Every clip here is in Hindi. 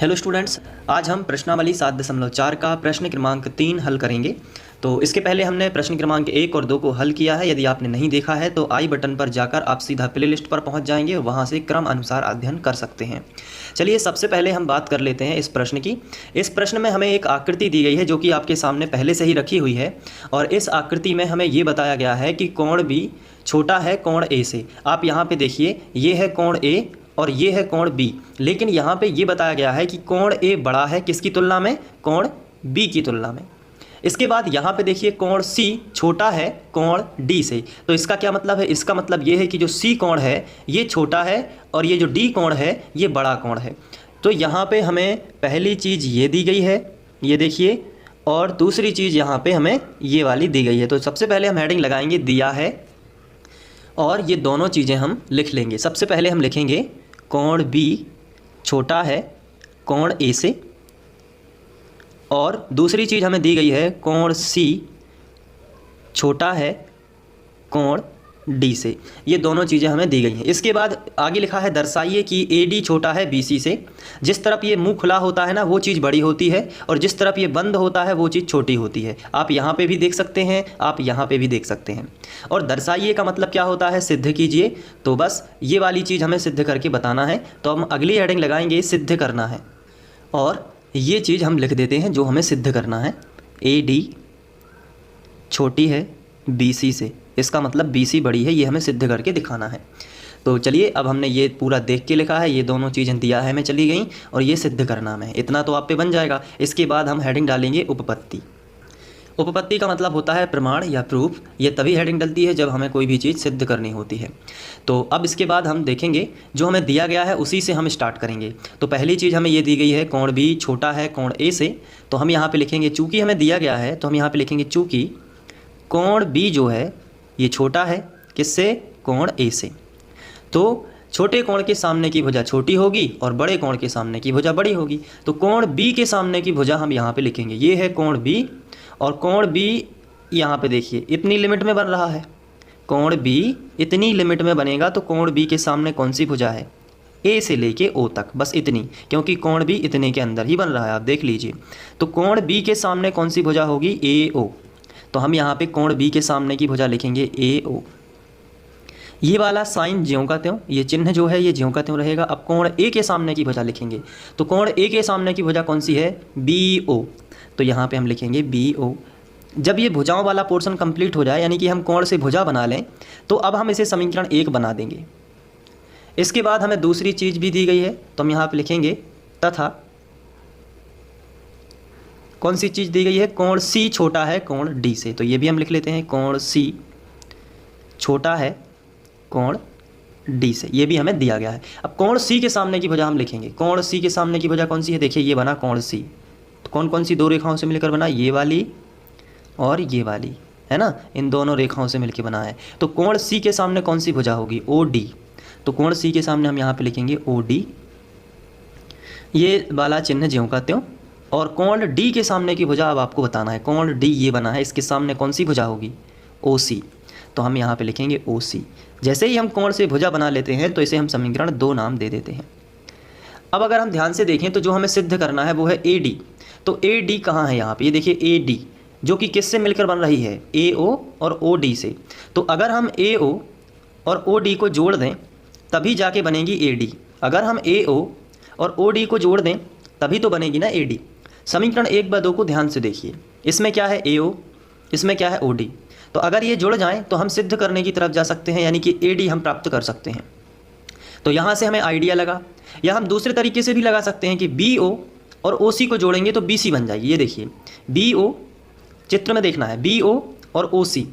हेलो स्टूडेंट्स, आज हम प्रश्नावली 7.4 का प्रश्न क्रमांक 3 हल करेंगे। तो इसके पहले हमने प्रश्न क्रमांक 1 और 2 को हल किया है। यदि आपने नहीं देखा है तो आई बटन पर जाकर आप सीधा प्लेलिस्ट पर पहुंच जाएंगे, वहां से क्रम अनुसार अध्ययन कर सकते हैं। चलिए सबसे पहले हम बात कर लेते हैं इस प्रश्न की। इस प्रश्न में हमें एक आकृति दी गई है जो कि आपके सामने पहले से ही रखी हुई है, और इस आकृति में हमें ये बताया गया है कि कोण बी छोटा है कोण ए से। आप यहाँ पे देखिए, ये है कोण ए और ये है कोण बी, लेकिन यहाँ पे ये बताया गया है कि कोण ए बड़ा है किसकी तुलना में? कोण बी की तुलना में। इसके बाद यहाँ पे देखिए कोण सी छोटा है कोण डी से। तो इसका क्या मतलब है? इसका मतलब ये है कि जो सी कोण है ये छोटा है और ये जो डी कोण है ये बड़ा कोण है। तो यहाँ पे हमें पहली चीज़ ये दी गई है, ये देखिए, और दूसरी चीज़ यहाँ पे हमें ये वाली दी गई है। तो सबसे पहले हम हेडिंग लगाएंगे दिया है, और ये दोनों चीज़ें हम लिख लेंगे। सबसे पहले हम लिखेंगे कोण बी छोटा है कोण ए से, और दूसरी चीज़ हमें दी गई है कोण सी छोटा है कोण डी से। ये दोनों चीज़ें हमें दी गई हैं। इसके बाद आगे लिखा है दर्शाइए कि ए डी छोटा है बी सी से। जिस तरफ ये मुंह खुला होता है ना वो चीज़ बड़ी होती है, और जिस तरफ ये बंद होता है वो चीज़ छोटी होती है। आप यहाँ पे भी देख सकते हैं, आप यहाँ पे भी देख सकते हैं। और दर्शाइए का मतलब क्या होता है? सिद्ध कीजिए। तो बस ये वाली चीज़ हमें सिद्ध करके बताना है। तो हम अगली हेडिंग लगाएंगे सिद्ध करना है, और ये चीज़ हम लिख देते हैं जो हमें सिद्ध करना है। ए डी छोटी है बी सी से, इसका मतलब बी सी बड़ी है, ये हमें सिद्ध करके दिखाना है। तो चलिए, अब हमने ये पूरा देख के लिखा है, ये दोनों चीज़ें दिया है हमें चली गई, और ये सिद्ध करना है। इतना तो आप पे बन जाएगा। इसके बाद हम हेडिंग डालेंगे उपपत्ति। उपपत्ति का मतलब होता है प्रमाण या प्रूफ। ये तभी हेडिंग डलती है जब हमें कोई भी चीज़ सिद्ध करनी होती है। तो अब इसके बाद हम देखेंगे जो हमें दिया गया है उसी से हम स्टार्ट करेंगे। तो पहली चीज़ हमें ये दी गई है कोण बी छोटा है कोण ए से। तो हम यहाँ पे लिखेंगे, चूँकि हमें दिया गया है तो हम यहाँ पे लिखेंगे चूँकि कोण बी जो है ये छोटा है किससे? कोण ए से। तो छोटे कोण के सामने की भुजा छोटी होगी और बड़े कोण के सामने की भुजा बड़ी होगी। तो कोण बी के सामने की भुजा हम यहाँ पे लिखेंगे, ये है कोण बी, और कोण बी यहाँ पे देखिए इतनी लिमिट में बन रहा है। कोण बी इतनी लिमिट में बनेगा तो कोण बी के सामने कौन सी भुजा है? ए से लेके ओ तक, बस इतनी, क्योंकि कोण बी इतने के अंदर ही बन रहा है, आप देख लीजिए। तो कोण बी के सामने कौन सी भुजा होगी? ए ओ। तो हम यहाँ पे कोण बी के सामने की भुजा लिखेंगे ए ओ। ये वाला साइन ज्यों का त्यों, ये चिन्ह जो है ये ज्यों का त्यों रहेगा। अब कोण ए के सामने की भुजा लिखेंगे, तो कोण ए के सामने की भुजा कौन सी है? B O. तो यहाँ पे हम लिखेंगे बी ओ। जब ये भुजाओं वाला पोर्शन कंप्लीट हो जाए, यानी कि हम कोण से भुजा बना लें, तो अब हम इसे समीकरण 1 बना देंगे। इसके बाद हमें दूसरी चीज़ भी दी गई है, तो हम यहाँ पे लिखेंगे तथा कौन सी चीज़ दी गई है? कोण सी छोटा है कोण डी से। तो ये भी हम लिख लेते हैं, कोण सी छोटा है कोण डी से, ये भी हमें दिया गया है। अब कोण सी के सामने की भुजा हम लिखेंगे। कोण सी के सामने की भुजा कौन सी है? देखिए ये बना कोण सी। तो कौन कौन सी दो रेखाओं से मिलकर बना? ये वाली और ये वाली, है ना, इन दोनों रेखाओं से मिलकर बना है। तो कोण सी के सामने कौन सी भुजा होगी? O D. तो कोण सी के सामने हम यहाँ पे लिखेंगे ओ डी, ये वाला चिन्ह ज्यों का त्यों। और कोण डी के सामने की भुजा अब आपको बताना है। कोण डी ये बना है, इसके सामने कौन सी भुजा होगी? ओ सी। तो हम यहाँ पे लिखेंगे ओ सी। जैसे ही हम कोण से भुजा बना लेते हैं तो इसे हम समीकरण 2 नाम दे देते हैं। अब अगर हम ध्यान से देखें तो जो हमें सिद्ध करना है वो है ए डी। तो ए डी कहाँ है? यहाँ पे ये देखिए ए डी, जो कि किससे मिलकर बन रही है? ए ओ और ओ डी से। तो अगर हम ए ओ और ओ डी को जोड़ दें तभी जाके बनेगी ए डी। अगर हम ए ओ और ओ डी को जोड़ दें तभी तो बनेगी ना ए डी। समीकरण 1/2 को ध्यान से देखिए, इसमें क्या है? ए ओ, इसमें क्या है? O D. तो अगर ये जुड़ जाएं तो हम सिद्ध करने की तरफ जा सकते हैं, यानी कि ए डी हम प्राप्त कर सकते हैं। तो यहाँ से हमें आइडिया लगा, या हम दूसरे तरीके से भी लगा सकते हैं कि बी ओ और ओ सी को जोड़ेंगे तो बी सी बन जाएगी। ये देखिए बी ओ, चित्र में देखना है, बी ओ और ओ सी,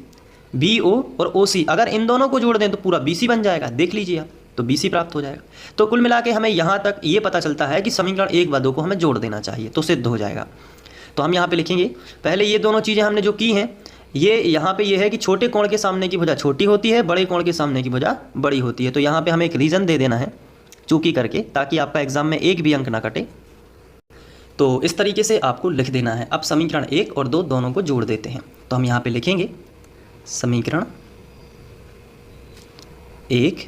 बी ओ और ओ सी, अगर इन दोनों को जोड़ दें तो पूरा बी सी बन जाएगा। देख लीजिए आप, तो बी सी प्राप्त हो जाएगा। तो कुल मिला के हमें यहाँ तक ये पता चलता है कि समीकरण 1/2 को हमें जोड़ देना चाहिए तो सिद्ध हो जाएगा। तो हम यहाँ पे लिखेंगे, पहले ये दोनों चीज़ें हमने जो की हैं, ये यहाँ पे ये है कि छोटे कोण के सामने की भुजा छोटी होती है, बड़े कोण के सामने की भुजा बड़ी होती है। तो यहाँ पे हमें एक रीज़न दे देना है चूँकि करके, ताकि आपका एग्जाम में एक भी अंक ना कटे। तो इस तरीके से आपको लिख देना है। अब समीकरण 1 और 2 दोनों को जोड़ देते हैं। तो हम यहाँ पे लिखेंगे समीकरण 1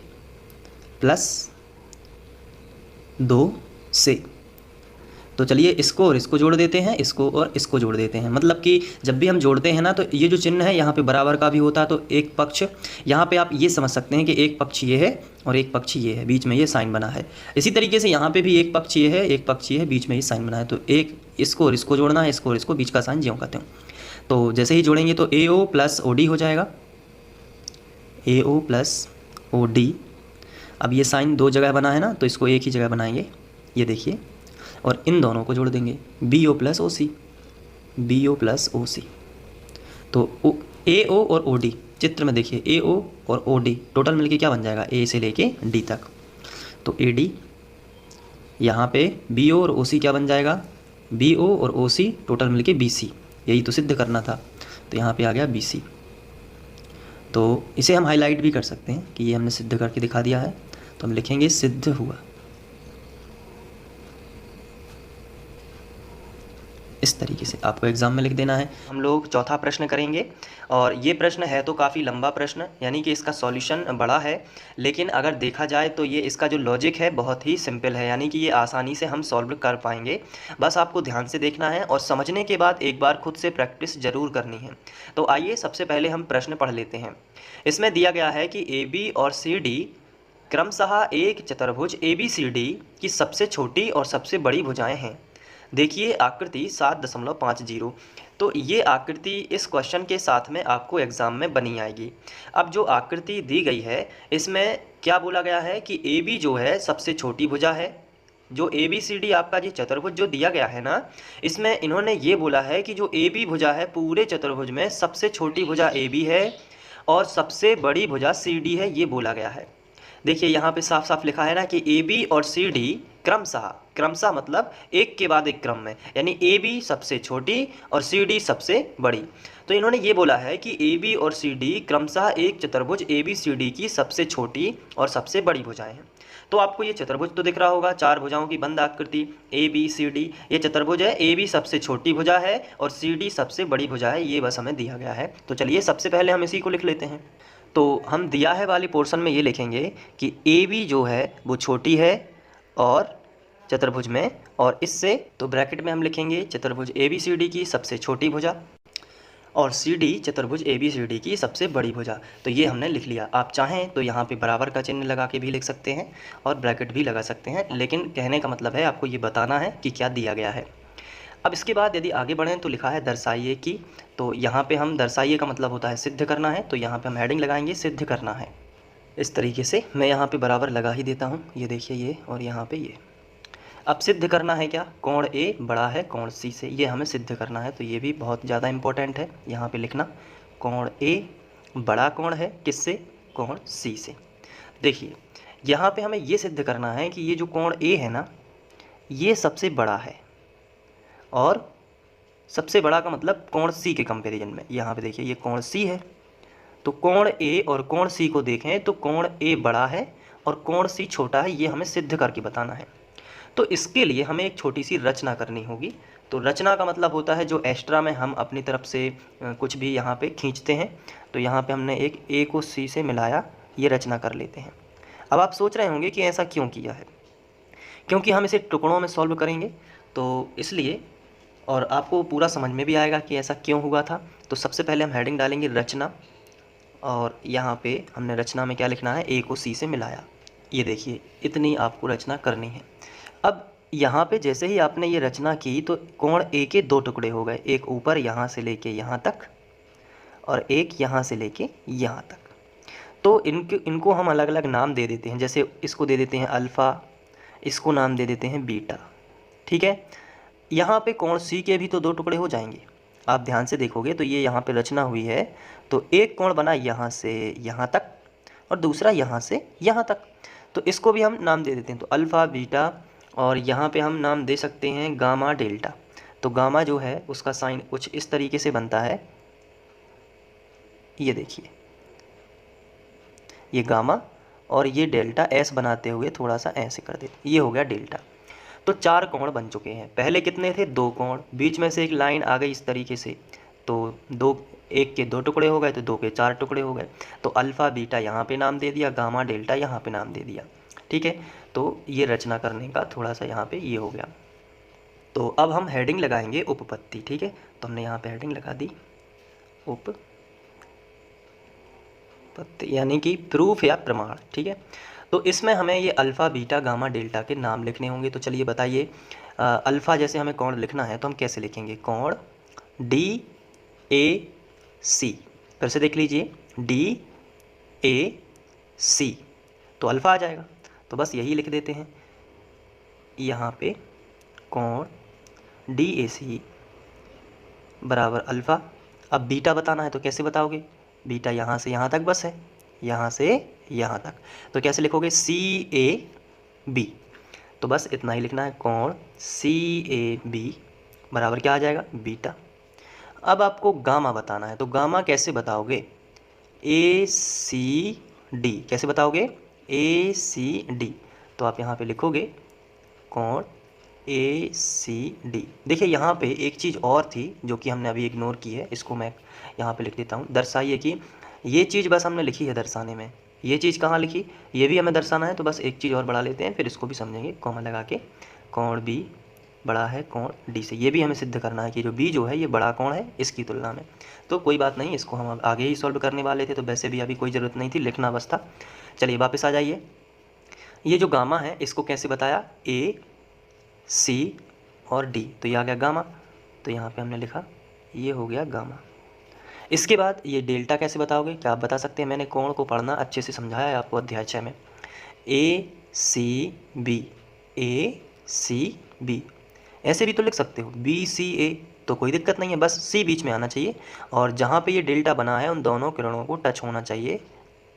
+ 2 से तो चलिए इसको और इसको जोड़ देते हैं, इसको और इसको जोड़ देते हैं। मतलब कि जब भी हम जोड़ते हैं ना तो ये जो चिन्ह है यहाँ पे बराबर का भी होता है, तो एक पक्ष यहाँ पे आप ये समझ सकते हैं कि एक पक्ष ये है और एक पक्ष ये है, बीच में ये साइन बना है। इसी तरीके से यहाँ पे भी एक पक्ष ये है, एक पक्ष ये है, बीच में ये साइन बना है। तो एक इसको और इसको जोड़ना है, इसको और इसको, बीच का साइन ज्यों कहते हैं। तो जैसे ही जोड़ेंगे तो AO प्लस OD हो जाएगा, AO प्लस OD। अब ये साइन दो जगह बना है ना, तो इसको एक ही जगह बनाएंगे, ये देखिए, और इन दोनों को जोड़ देंगे, BO plus OC, BO plus OC। तो AO और OD चित्र में देखिए, AO और OD टोटल मिलके क्या बन जाएगा, A से लेके D तक। तो AD यहाँ पे BO और OC क्या बन जाएगा, BO और OC टोटल मिलके BC। यही तो सिद्ध करना था, तो यहाँ पे आ गया BC। तो इसे हम हाईलाइट भी कर सकते हैं कि ये हमने सिद्ध करके दिखा दिया है। तो हम लिखेंगे सिद्ध हुआ, इस तरीके से आपको एग्ज़ाम में लिख देना है। हम लोग चौथा प्रश्न करेंगे, और ये प्रश्न है तो काफ़ी लंबा प्रश्न, यानी कि इसका सॉल्यूशन बड़ा है, लेकिन अगर देखा जाए तो ये इसका जो लॉजिक है बहुत ही सिंपल है, यानी कि ये आसानी से हम सॉल्व कर पाएंगे। बस आपको ध्यान से देखना है और समझने के बाद एक बार खुद से प्रैक्टिस ज़रूर करनी है। तो आइए सबसे पहले हम प्रश्न पढ़ लेते हैं। इसमें दिया गया है कि AB और CD क्रमशः एक चतुर्भुज ABCD की सबसे छोटी और सबसे बड़ी भुजाएं हैं। देखिए आकृति 7.50। तो ये आकृति इस क्वेश्चन के साथ में आपको एग्ज़ाम में बनी आएगी। अब जो आकृति दी गई है इसमें क्या बोला गया है कि AB जो है सबसे छोटी भुजा है। जो ABCD आपका ये चतुर्भुज जो दिया गया है ना, इसमें इन्होंने ये बोला है कि जो AB भुजा है पूरे चतुर्भुज में सबसे छोटी भुजा AB है और सबसे बड़ी भुजा CD है, ये बोला गया है। देखिए यहाँ पे साफ साफ लिखा है ना कि AB और CD क्रमशः, क्रमशः मतलब एक के बाद एक क्रम में, यानी AB सबसे छोटी और CD सबसे बड़ी। तो इन्होंने ये बोला है कि AB और CD क्रमशः एक चतुर्भुज ABCD की सबसे छोटी और सबसे बड़ी भुजाएं हैं। तो आपको ये चतुर्भुज तो दिख रहा होगा, चार भुजाओं की बंद आकृति ABCD, ये चतुर्भुज है। AB सबसे छोटी भुजा है और CD सबसे बड़ी भुजा है, ये बस हमें दिया गया है। तो चलिए सबसे पहले हम इसी को लिख लेते हैं। तो हम दिया है वाली पोर्शन में ये लिखेंगे कि AB जो है वो छोटी है और चतुर्भुज में, और इससे तो ब्रैकेट में हम लिखेंगे चतुर्भुज ABCD की सबसे छोटी भुजा और CD चतुर्भुज ABCD की सबसे बड़ी भुजा। तो ये हमने लिख लिया। आप चाहें तो यहाँ पे बराबर का चिन्ह लगा के भी लिख सकते हैं और ब्रैकेट भी लगा सकते हैं, लेकिन कहने का मतलब है आपको ये बताना है कि क्या दिया गया है। अब इसके बाद यदि आगे बढ़ें तो लिखा है दर्शाइए कि, तो यहाँ पे हम दर्शाइए का मतलब होता है सिद्ध करना है, तो यहाँ पे हम हेडिंग लगाएंगे सिद्ध करना है। इस तरीके से मैं यहाँ पे बराबर लगा ही देता हूँ, ये देखिए ये, और यहाँ पे ये। अब सिद्ध करना है क्या, कोण A बड़ा है कोण C से, ये हमें सिद्ध करना है। तो ये भी बहुत ज़्यादा इम्पोर्टेंट है यहाँ पे लिखना, कोण A बड़ा कोण है किससे, कोण C से। देखिए यहाँ पे हमें ये सिद्ध करना है कि ये जो कोण A है ना, ये सबसे बड़ा है, और सबसे बड़ा का मतलब कोण C के कंपैरिजन में। यहाँ पे देखिए ये कोण C है, तो कोण A और कोण C को देखें तो कोण A बड़ा है और कोण C छोटा है, ये हमें सिद्ध करके बताना है। तो इसके लिए हमें एक छोटी सी रचना करनी होगी। तो रचना का मतलब होता है जो एक्स्ट्रा में हम अपनी तरफ से कुछ भी यहाँ पे खींचते हैं। तो यहाँ पे हमने एक A को C से मिलाया, ये रचना कर लेते हैं। अब आप सोच रहे होंगे कि ऐसा क्यों किया है, क्योंकि हम इसे टुकड़ों में सॉल्व करेंगे तो इसलिए, और आपको पूरा समझ में भी आएगा कि ऐसा क्यों हुआ था। तो सबसे पहले हम हेडिंग डालेंगे रचना, और यहाँ पे हमने रचना में क्या लिखना है, A को C से मिलाया। ये देखिए इतनी आपको रचना करनी है। अब यहाँ पे जैसे ही आपने ये रचना की तो कोण A के दो टुकड़े हो गए, एक ऊपर यहाँ से लेके यहाँ तक और एक यहाँ से लेके यहाँ तक। तो इनको हम अलग अलग नाम दे देते हैं, जैसे इसको दे देते हैं अल्फ़ा, इसको नाम दे देते हैं बीटा, ठीक है। यहाँ पे कोण C के भी तो दो टुकड़े हो जाएंगे, आप ध्यान से देखोगे तो ये यहाँ पे रचना हुई है। तो एक कोण बना यहाँ से यहाँ तक और दूसरा यहाँ से यहाँ तक, तो इसको भी हम नाम दे देते हैं, तो अल्फ़ा बीटा, और यहाँ पे हम नाम दे सकते हैं गामा डेल्टा। तो गामा जो है उसका साइन कुछ इस तरीके से बनता है, ये देखिए ये गामा, और ये डेल्टा एस बनाते हुए थोड़ा सा ऐसे कर देते, ये हो गया डेल्टा। तो चार कोण बन चुके हैं। पहले कितने थे, दो कोण, बीच में से एक लाइन आ गई इस तरीके से, तो एक के दो टुकड़े हो गए, तो दो के चार टुकड़े हो गए। तो अल्फ़ा बीटा यहाँ पे नाम दे दिया, गामा डेल्टा यहाँ पे नाम दे दिया, ठीक है। तो ये रचना करने का थोड़ा सा यहाँ पे ये हो गया। तो अब हम हेडिंग लगाएंगे उपपत्ति, ठीक है। तो हमने यहाँ पे हेडिंग लगा दी उपपत्ति, यानी कि प्रूफ या प्रमाण, ठीक है। तो इसमें हमें ये अल्फ़ा बीटा गामा डेल्टा के नाम लिखने होंगे। तो चलिए बताइए, अल्फ़ा जैसे हमें कोण लिखना है तो हम कैसे लिखेंगे, कोण डी ए सी। फिर से देख लीजिए, डी ए सी, तो अल्फ़ा आ जाएगा। तो बस यही लिख देते हैं यहाँ पे, कोण डी ए सी बराबर अल्फ़ा। अब बीटा बताना है तो कैसे बताओगे, बीटा यहाँ से यहाँ तक बस है, यहाँ से यहाँ तक, तो कैसे लिखोगे, सी ए बी। तो बस इतना ही लिखना है, कोण सी ए बी बराबर क्या आ जाएगा, बीटा। अब आपको गामा बताना है, तो गामा कैसे बताओगे, ए सी डी, कैसे बताओगे, ए सी डी। तो आप यहाँ पे लिखोगे कोण ए सी डी। देखिए यहाँ पे एक चीज़ और थी जो कि हमने अभी इग्नोर की है, इसको मैं यहाँ पे लिख देता हूँ। दर्शाइए कि ये चीज़ बस हमने लिखी है दर्शाने में, ये चीज़ कहाँ लिखी, ये भी हमें दर्शाना है। तो बस एक चीज़ और बढ़ा लेते हैं, फिर इसको भी समझेंगे कॉमा लगा के। कोण बी बड़ा है कोण डी से, ये भी हमें सिद्ध करना है कि जो बी जो है ये बड़ा कोण है इसकी तुलना में। तो कोई बात नहीं, इसको हम आगे ही सॉल्व करने वाले थे, तो वैसे भी अभी कोई ज़रूरत नहीं थी, लिखना बस था। चलिए वापस आ जाइए, ये जो गामा है इसको कैसे बताया, ए सी और डी, तो ये आ गया गामा। तो यहाँ पे हमने लिखा, ये हो गया गामा। इसके बाद ये डेल्टा कैसे बताओगे, क्या आप बता सकते हैं, मैंने कोण को पढ़ना अच्छे से समझाया है आपको अध्याय 6 में। ए सी बी, ए सी बी, ऐसे भी तो लिख सकते हो, बी सी ए, तो कोई दिक्कत नहीं है, बस सी बीच में आना चाहिए। और जहाँ पे ये डेल्टा बना है उन दोनों किरणों को टच होना चाहिए।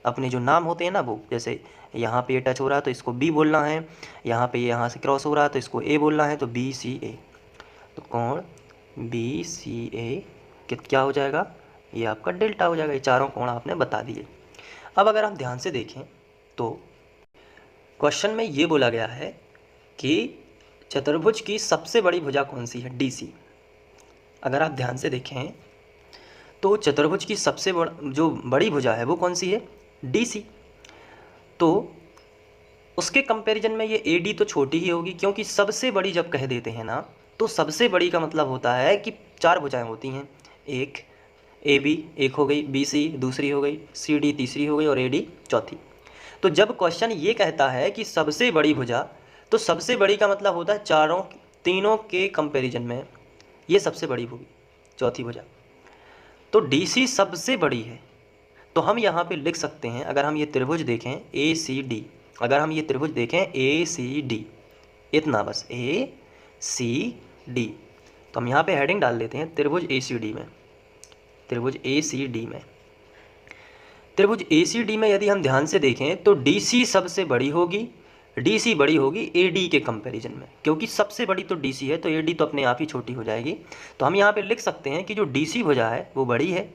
अपने जो नाम होते हैं ना वो, जैसे यहाँ पे ये टच हो रहा है तो इसको बी बोलना है, यहाँ पे यहाँ से क्रॉस हो रहा है तो इसको ए बोलना है, तो बी सी ए। तो कोण बी सी ए क्या हो जाएगा, ये आपका डेल्टा हो जाएगा। ये चारों कोण आपने बता दिए। अब अगर हम ध्यान से देखें तो क्वेश्चन में ये बोला गया है कि चतुर्भुज की सबसे बड़ी भुजा कौन सी है, डी सी। अगर आप ध्यान से देखें तो चतुर्भुज की सबसे जो बड़ी भुजा है वो कौन सी है, डी सी। तो उसके कंपैरिजन में ये ए डी तो छोटी ही होगी, क्योंकि सबसे बड़ी जब कह देते हैं ना, तो सबसे बड़ी का मतलब होता है कि चार भुजाएं होती हैं, एक ए बी एक हो गई, बी सी दूसरी हो गई, सी डी तीसरी हो गई और ए डी चौथी। तो जब क्वेश्चन ये कहता है कि सबसे बड़ी भुजा, तो सबसे बड़ी का मतलब होता है चारों तीनों के कंपैरिजन में ये सबसे बड़ी होगी, चौथी भुजा। तो डी सी सबसे बड़ी है। तो हम यहाँ पे लिख सकते हैं, अगर हम ये त्रिभुज देखें ए सी डी, अगर हम ये त्रिभुज देखें ए सी डी, इतना बस ए सी डी, तो हम यहाँ पे हेडिंग डाल देते हैं त्रिभुज ए सी डी में। त्रिभुज ए सी डी में, त्रिभुज ए सी डी में यदि हम ध्यान से देखें तो डी सी सबसे बड़ी होगी, डी सी बड़ी होगी ए डी के कंपैरिजन में, क्योंकि सबसे बड़ी तो डी सी है, तो ए डी तो अपने आप ही छोटी हो जाएगी। तो हम यहाँ पे लिख सकते हैं कि जो डी सी भुजा है वो बड़ी है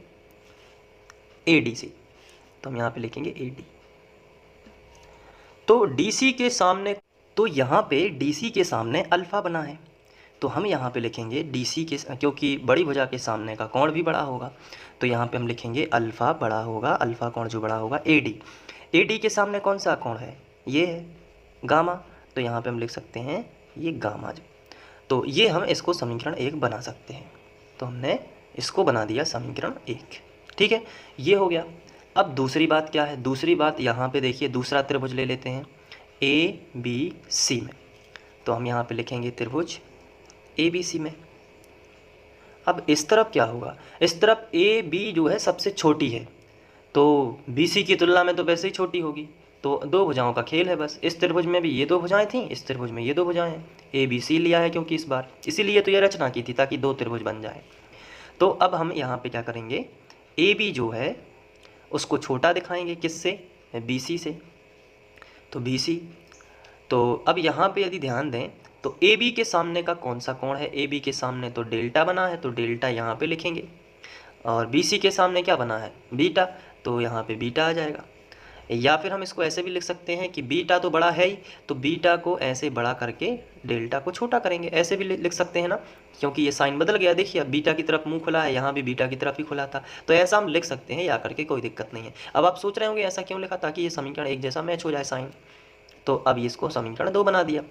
ए डी से, तो हम यहाँ पे लिखेंगे ए डी। तो डी सी के सामने, तो यहाँ पे डी सी के सामने अल्फ़ा बना है, तो हम यहाँ पे लिखेंगे डी सी के, क्योंकि बड़ी भुजा के सामने का कोण भी बड़ा होगा, तो यहाँ पे हम लिखेंगे अल्फ़ा बड़ा होगा, अल्फ़ा कोण जो बड़ा होगा ए डी। ए डी के सामने कौन सा कोण है, ये है गामा, तो यहाँ पे हम लिख सकते हैं ये गामा जो। तो ये हम इसको समीकरण 1 बना सकते हैं, तो हमने इसको बना दिया समीकरण 1, ठीक है, ये हो गया। अब दूसरी बात क्या है, दूसरी बात यहाँ पे देखिए, दूसरा त्रिभुज ले लेते हैं ए बी सी में, तो हम यहाँ पे लिखेंगे त्रिभुज ए बी सी में। अब इस तरफ क्या होगा, इस तरफ ए बी जो है सबसे छोटी है, तो बी सी की तुलना में तो वैसे ही छोटी होगी, तो दो भुजाओं का खेल है बस। इस त्रिभुज में भी ये दो भुजाएं थीं, इस त्रिभुज में ये दो भुजाएं हैं, ए बी सी लिया है क्योंकि इस बार, इसीलिए तो ये रचना की थी ताकि दो त्रिभुज बन जाए। तो अब हम यहाँ पे क्या करेंगे, ए बी जो है उसको छोटा दिखाएंगे, किससे, बी सी से, तो बी सी। तो अब यहाँ पे यदि ध्यान दें तो ए बी के सामने का कौन सा कोण है, ए बी के सामने तो डेल्टा बना है, तो डेल्टा यहाँ पे लिखेंगे, और बी सी के सामने क्या बना है, बीटा, तो यहाँ पे बीटा आ जाएगा। या फिर हम इसको ऐसे भी लिख सकते हैं कि बीटा तो बड़ा है ही, तो बीटा को ऐसे बड़ा करके डेल्टा को छोटा करेंगे, ऐसे भी लिख सकते हैं ना, क्योंकि ये साइन बदल गया, देखिए अब बीटा की तरफ मुंह खुला है, यहाँ भी बीटा की तरफ ही खुला था, तो ऐसा हम लिख सकते हैं या करके, कोई दिक्कत नहीं है। अब आप सोच रहे होंगे ऐसा क्यों लिखा, ताकि ये समीकरण एक जैसा मैच हो जाए साइन। तो अब इसको समीकरण 2 बना दिया।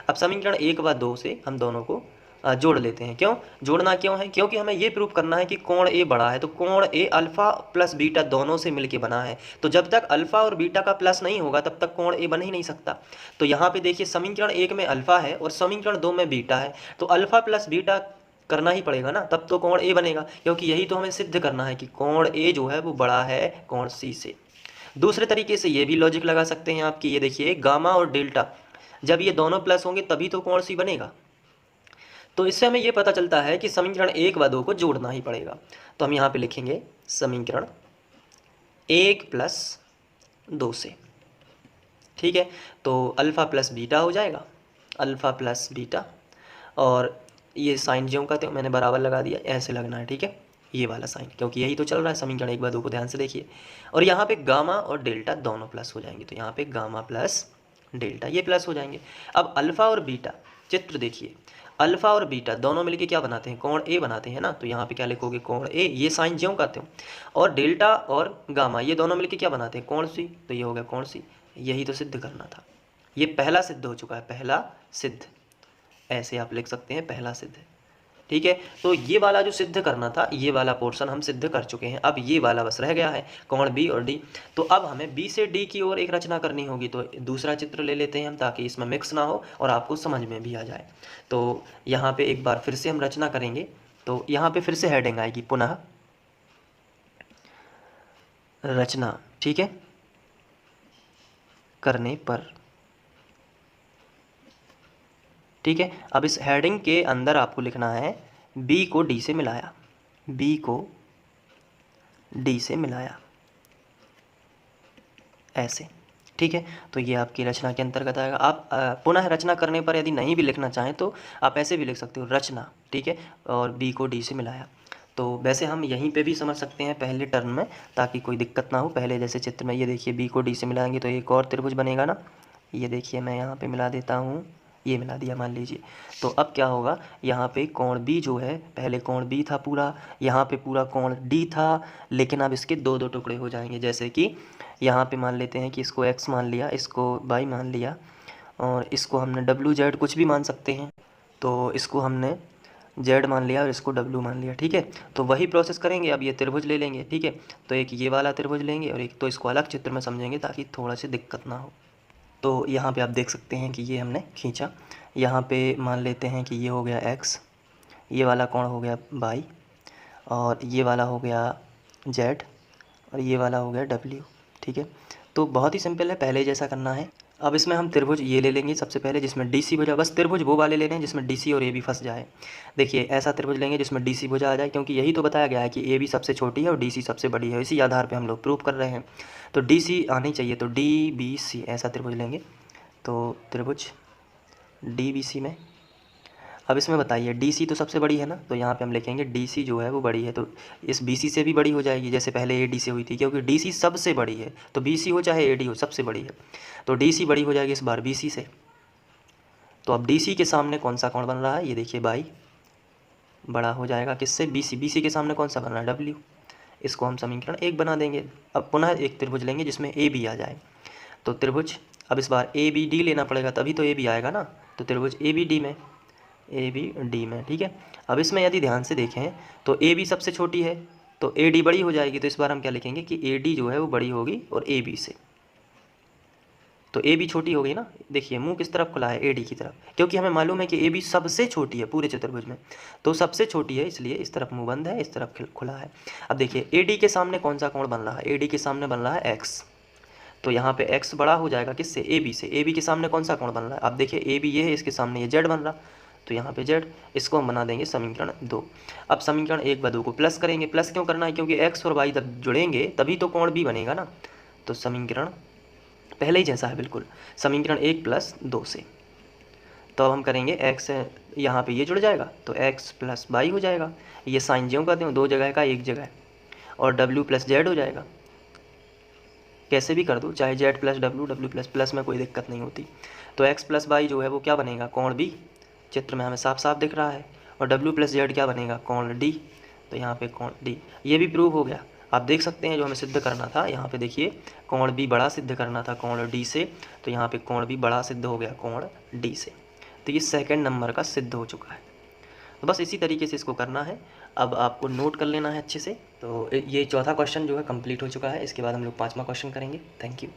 अब समीकरण 1 व 2 से हम दोनों को जोड़ लेते हैं। क्यों जोड़ना क्यों है? क्योंकि हमें ये प्रूव करना है कि कोण ए बड़ा है, तो कोण ए अल्फ़ा प्लस बीटा दोनों से मिलके बना है। तो जब तक अल्फ़ा और बीटा का प्लस नहीं होगा तब तक कोण ए बन ही नहीं सकता। तो यहाँ पे देखिए समीकरण 1 में अल्फ़ा है और समीकरण 2 में बीटा है, तो अल्फ़ा प्लस बीटा करना ही पड़ेगा ना, तब तो कोण ए बनेगा, क्योंकि यही तो हमें सिद्ध करना है कि कोण ए जो है वो बड़ा है कोण सी से। दूसरे तरीके से ये भी लॉजिक लगा सकते हैं आपकी, ये देखिए गामा और डेल्टा जब ये दोनों प्लस होंगे तभी तो कोण सी बनेगा। तो इससे हमें ये पता चलता है कि समीकरण 1 व 2 को जोड़ना ही पड़ेगा। तो हम यहाँ पे लिखेंगे समीकरण 1 प्लस 2 से, ठीक है। तो अल्फ़ा प्लस बीटा हो जाएगा, अल्फ़ा प्लस बीटा, और ये साइन ज्यों का तो मैंने बराबर लगा दिया, ऐसे लगना है, ठीक है, ये वाला साइन, क्योंकि यही तो चल रहा है समीकरण 1 व 2 को ध्यान से देखिए। और यहाँ पे गामा और डेल्टा दोनों प्लस हो जाएंगे, तो यहाँ पे गामा प्लस डेल्टा ये प्लस हो जाएंगे। अब अल्फ़ा और बीटा चित्र देखिए, अल्फ़ा और बीटा दोनों मिलके क्या बनाते हैं? कोण ए बनाते हैं ना। तो यहाँ पे क्या लिखोगे? कोण ए, ये साइन ज्यों कहते हो। और डेल्टा और गामा ये दोनों मिलके क्या बनाते हैं? कोण सी। तो ये हो गया कोण सी। यही तो सिद्ध करना था, ये पहला सिद्ध हो चुका है, पहला सिद्ध, ऐसे आप लिख सकते हैं पहला सिद्ध, ठीक है। तो ये वाला जो सिद्ध करना था, ये वाला पोर्शन हम सिद्ध कर चुके हैं। अब ये वाला बस रह गया है, कोण बी और डी। तो अब हमें बी से डी की ओर एक रचना करनी होगी, तो दूसरा चित्र ले लेते हैं हम, ताकि इसमें मिक्स ना हो और आपको समझ में भी आ जाए। तो यहाँ पे एक बार फिर से हम रचना करेंगे। तो यहाँ पे फिर से हेडिंग आएगी पुनः रचना, ठीक है, करने पर, ठीक है। अब इस हेडिंग के अंदर आपको लिखना है बी को डी से मिलाया, बी को डी से मिलाया, ऐसे, ठीक है। तो ये आपकी रचना के अंतर्गत आएगा। आप पुनः रचना करने पर यदि नहीं भी लिखना चाहें तो आप ऐसे भी लिख सकते हो, रचना, ठीक है, और बी को डी से मिलाया। तो वैसे हम यहीं पे भी समझ सकते हैं पहले टर्म में, ताकि कोई दिक्कत ना हो। पहले जैसे चित्र में ये देखिए बी को डी से मिलाएंगे तो एक और त्रिभुज बनेगा ना। ये देखिए मैं यहाँ पे मिला देता हूँ, ये मिला दिया मान लीजिए। तो अब क्या होगा, यहाँ पे कोण बी जो है, पहले कोण बी था पूरा, यहाँ पे पूरा कोण डी था, लेकिन अब इसके दो दो टुकड़े हो जाएंगे। जैसे कि यहाँ पे मान लेते हैं कि इसको x मान लिया, इसको y मान लिया, और इसको हमने w z कुछ भी मान सकते हैं। तो इसको हमने z मान लिया और इसको w मान लिया, ठीक है। तो वही प्रोसेस करेंगे। अब ये त्रिभुज ले लेंगे, ठीक है। तो एक ये वाला त्रिभुज लेंगे और एक तो इसको अलग चित्र में समझेंगे ताकि थोड़ा सी दिक्कत ना हो। तो यहाँ पे आप देख सकते हैं कि ये हमने खींचा। यहाँ पे मान लेते हैं कि ये हो गया x, ये वाला कोण हो गया y, और ये वाला हो गया z, और ये वाला हो गया w, ठीक है। तो बहुत ही सिंपल है, पहले जैसा करना है। अब इसमें हम त्रिभुज ये ले लेंगे सबसे पहले जिसमें डी सी भुजा, बस त्रिभुज वो वाले ले लें जिसमें डी सी और ए बी फंस जाए। देखिए ऐसा त्रिभुज लेंगे जिसमें डी सी भुजा आ जाए, क्योंकि यही तो बताया गया है कि ए बी सबसे छोटी है और डी सी सबसे बड़ी है। इसी आधार पे हम लोग प्रूव कर रहे हैं। तो डी सी आनी चाहिए, तो डी बी सी ऐसा त्रिभुज लेंगे। तो त्रिभुज डी बी सी में, अब इसमें बताइए डी सी तो सबसे बड़ी है ना, तो यहाँ पे हम लिखेंगे डी सी जो है वो बड़ी है, तो इस बी सी से भी बड़ी हो जाएगी, जैसे पहले ए डी से हुई थी, क्योंकि डी सी सबसे बड़ी है। तो बी सी हो चाहे ए डी हो, सबसे बड़ी है, तो डी सी बड़ी हो जाएगी इस बार बी सी से। तो अब डी सी के सामने कौन सा कोण बन रहा है? ये देखिए बाई बड़ा हो जाएगा किससे? B C. बी सी के सामने कौन सा बन रहा है? डब्ल्यू। इसको हम समीकरण 1 बना देंगे। अब पुनः एक त्रिभुज लेंगे जिसमें ए बी आ जाए। तो त्रिभुज, अब इस बार ए बी डी लेना पड़ेगा तभी तो ए बी आएगा ना। तो त्रिभुज ए बी डी में, ए बी डी में, ठीक है। अब इसमें यदि ध्यान से देखें तो ए बी सबसे छोटी है, तो ए डी बड़ी हो जाएगी। तो इस बार हम क्या लिखेंगे कि ए डी जो है वो बड़ी होगी और ए बी से। तो ए बी छोटी हो गई ना। देखिए मुंह किस तरफ खुला है? ए डी की तरफ, क्योंकि हमें मालूम है कि ए बी सबसे छोटी है पूरे चतुर्भुज में। तो सबसे छोटी है इसलिए इस तरफ मुंह बंद है, इस तरफ खुला है। अब देखिए ए डी के सामने कौन सा कोण बन रहा है? ए डी के सामने बन रहा है एक्स। तो यहाँ पे x बड़ा हो जाएगा किससे? ए बी से। ए बी के सामने कौन सा कोण बन रहा है? अब देखिए ए बी ये है, इसके सामने ये z बन रहा, तो यहाँ पे z, इसको हम बना देंगे समीकरण 2। अब समीकरण 1 व 2 को प्लस करेंगे। प्लस क्यों करना है? क्योंकि x और y जब जुड़ेंगे तभी तो कोण b बनेगा ना। तो समीकरण पहले ही जैसा है बिल्कुल, समीकरण 1 प्लस 2 से। तो अब हम करेंगे x, यहाँ पे ये जुड़ जाएगा तो x प्लस y हो जाएगा। ये साइन ज्यों कहते हैं, दो जगह का एक जगह, और w प्लस z हो जाएगा। कैसे भी कर दो, चाहे z plus w plus plus में कोई दिक्कत नहीं होती। तो x प्लस y जो है वो क्या बनेगा? कोण b, चित्र में हमें साफ साफ दिख रहा है। और w प्लस z क्या बनेगा? कोण d। तो यहाँ पे कोण d, ये भी प्रूव हो गया। आप देख सकते हैं जो हमें सिद्ध करना था, यहाँ पे देखिए कोण b बड़ा सिद्ध करना था कोण d से, तो यहाँ पे कोण b बड़ा सिद्ध हो गया कोण d से। तो ये सेकंड नंबर का सिद्ध हो चुका है। तो बस इसी तरीके से इसको करना है। अब आपको नोट कर लेना है अच्छे से। तो ये चौथा क्वेश्चन जो है कंप्लीट हो चुका है। इसके बाद हम लोग 5वां क्वेश्चन करेंगे। Thank you.